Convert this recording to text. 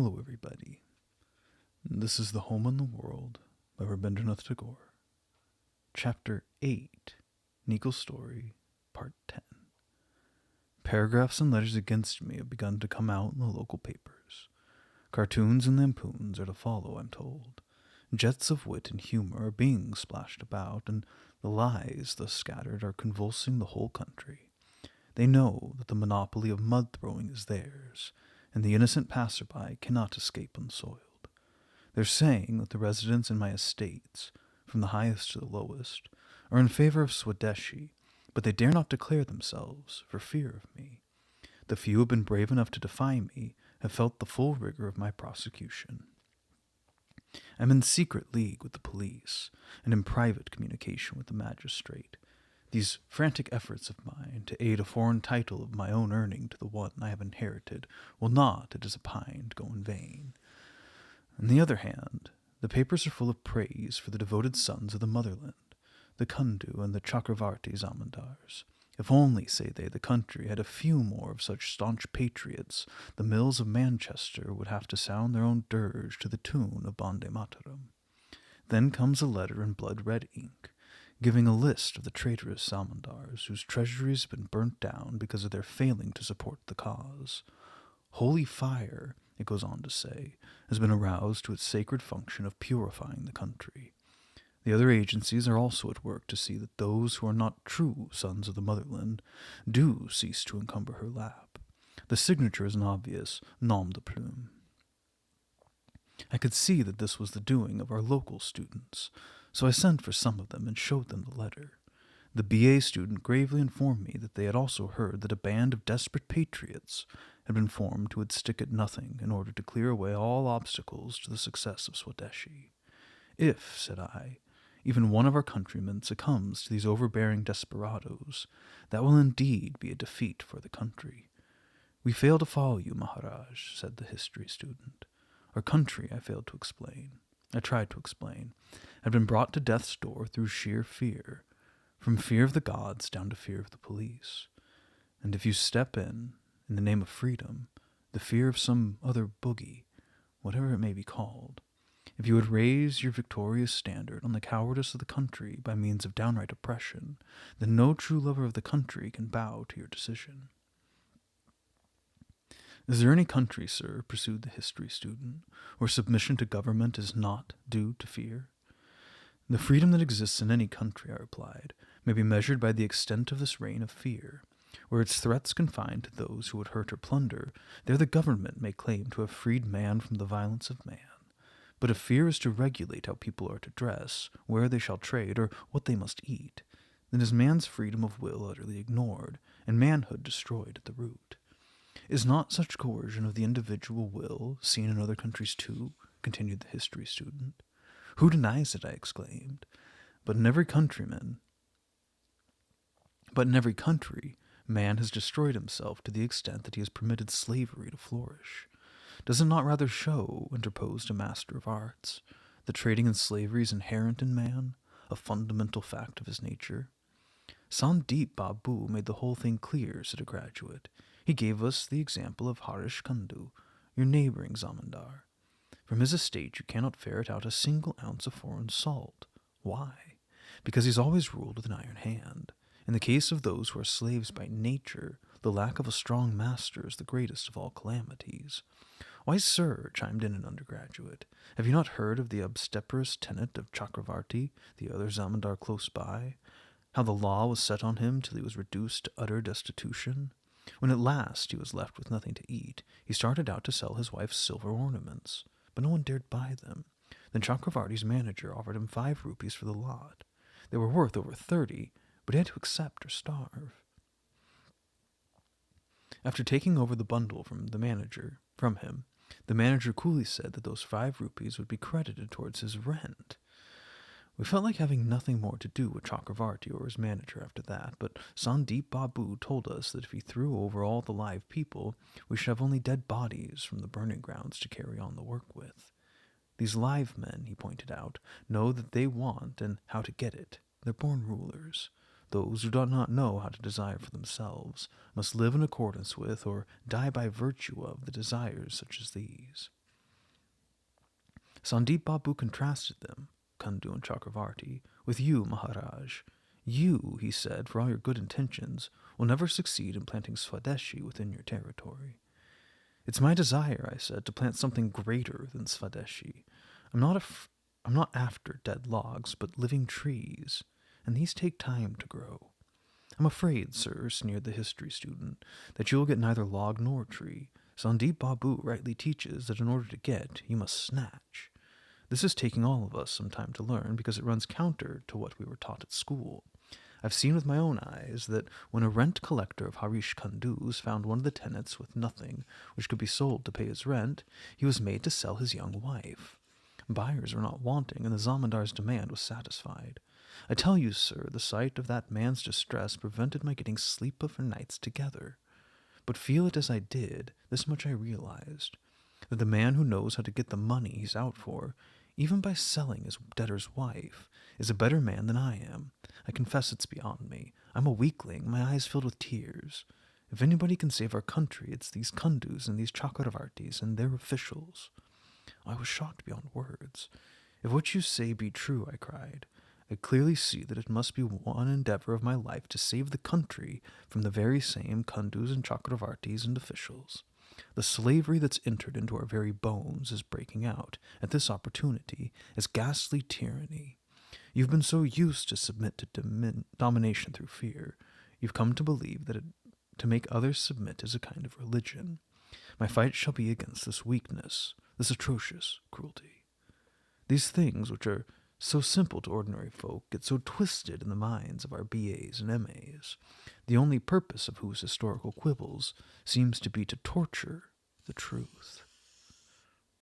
Hello, everybody. This is The Home in the World by Rabindranath Tagore. Chapter 8, Nikhil's Story, Part 10. Paragraphs and letters against me have begun to come out in the local papers. Cartoons and lampoons are to follow, I'm told. Jets of wit and humor are being splashed about, and the lies thus scattered are convulsing the whole country. They know that the monopoly of mud-throwing is theirs, and the innocent passerby cannot escape unsoiled. They're saying that the residents in my estates, from the highest to the lowest, are in favor of Swadeshi, but they dare not declare themselves for fear of me. The few who have been brave enough to defy me have felt the full rigor of my prosecution. I'm in secret league with the police, and in private communication with the magistrate. These frantic efforts of mine to aid a foreign title of my own earning to the one I have inherited will not, it is opined, go in vain. On the other hand, the papers are full of praise for the devoted sons of the motherland, the Kundu and the Chakravarti zamindars. If only, say they, the country had a few more of such staunch patriots, the mills of Manchester would have to sound their own dirge to the tune of Bonde Mataram. Then comes a letter in blood-red ink, giving a list of the traitorous zamindars whose treasuries have been burnt down because of their failing to support the cause. Holy fire, it goes on to say, has been aroused to its sacred function of purifying the country. The other agencies are also at work to see that those who are not true sons of the motherland do cease to encumber her lap. The signature is an obvious nom de plume. I could see that this was the doing of our local students, so I sent for some of them and showed them the letter. The B.A. student gravely informed me that they had also heard that a band of desperate patriots had been formed who would stick at nothing in order to clear away all obstacles to the success of Swadeshi. If, said I, even one of our countrymen succumbs to these overbearing desperadoes, that will indeed be a defeat for the country. We fail to follow you, Maharaj, said the history student. Our country, I tried to explain, had been brought to death's door through sheer fear, from fear of the gods down to fear of the police. And if you step in the name of freedom, the fear of some other boogie, whatever it may be called, if you would raise your victorious standard on the cowardice of the country by means of downright oppression, then no true lover of the country can bow to your decision. Is there any country, sir, pursued the history student, where submission to government is not due to fear? The freedom that exists in any country, I replied, may be measured by the extent of this reign of fear. Where its threats confined to those who would hurt or plunder, there the government may claim to have freed man from the violence of man. But if fear is to regulate how people are to dress, where they shall trade, or what they must eat, then is man's freedom of will utterly ignored, and manhood destroyed at the root. Is not such coercion of the individual will seen in other countries too? Continued the history student. Who denies it? I exclaimed. But in every country, man has destroyed himself to the extent that he has permitted slavery to flourish. Does it not rather show, interposed a master of arts, that trading in slavery is inherent in man, a fundamental fact of his nature? Sandip Babu made the whole thing clear, said a graduate. He gave us the example of Harish Kundu, your neighboring zamindar. From his estate you cannot ferret out a single ounce of foreign salt. Why? Because he's always ruled with an iron hand. In the case of those who are slaves by nature, the lack of a strong master is the greatest of all calamities. Why, sir, chimed in an undergraduate, have you not heard of the obstreperous tenet of Chakravarti, the other zamindar close by? How the law was set on him till he was reduced to utter destitution? When at last he was left with nothing to eat, he started out to sell his wife's silver ornaments, but no one dared buy them. Then Chakravarti's manager offered him 5 rupees for the lot. They were worth over 30, but he had to accept or starve. After taking over the bundle from him, the manager coolly said that those 5 rupees would be credited towards his rent. We felt like having nothing more to do with Chakravarti or his manager after that, but Sandip Babu told us that if he threw over all the live people, we should have only dead bodies from the burning grounds to carry on the work with. These live men, he pointed out, know that they want and how to get it. They're born rulers. Those who do not know how to desire for themselves must live in accordance with or die by virtue of the desires such as these. Sandip Babu contrasted them, Kundu and Chakravarti, with you, Maharaj. You, he said, for all your good intentions, will never succeed in planting Swadeshi within your territory. It's my desire, I said, to plant something greater than Swadeshi. I'm not after dead logs, but living trees, and these take time to grow. I'm afraid, sir, sneered the history student, that you will get neither log nor tree. Sandip Babu rightly teaches that in order to get, you must snatch. This is taking all of us some time to learn because it runs counter to what we were taught at school. I've seen with my own eyes that when a rent collector of Harish Kunduz found one of the tenants with nothing which could be sold to pay his rent, he was made to sell his young wife. Buyers were not wanting, and the Zamandar's demand was satisfied. I tell you, sir, the sight of that man's distress prevented my getting sleep for nights together. But feel it as I did, this much I realized, that the man who knows how to get the money he's out for, even by selling his debtor's wife, is a better man than I am. I confess it's beyond me. I'm a weakling, my eyes filled with tears. If anybody can save our country, it's these Kundus and these Chakravartis and their officials. I was shocked beyond words. If what you say be true, I cried, I clearly see that it must be one endeavor of my life to save the country from the very same Kundus and Chakravartis and officials. The slavery that's entered into our very bones is breaking out, at this opportunity, as ghastly tyranny. You've been so used to submit to domination through fear, you've come to believe that to make others submit is a kind of religion. My fight shall be against this weakness, this atrocious cruelty. These things, which are so simple to ordinary folk, get so twisted in the minds of our BAs and MAs. The only purpose of whose historical quibbles seems to be to torture the truth.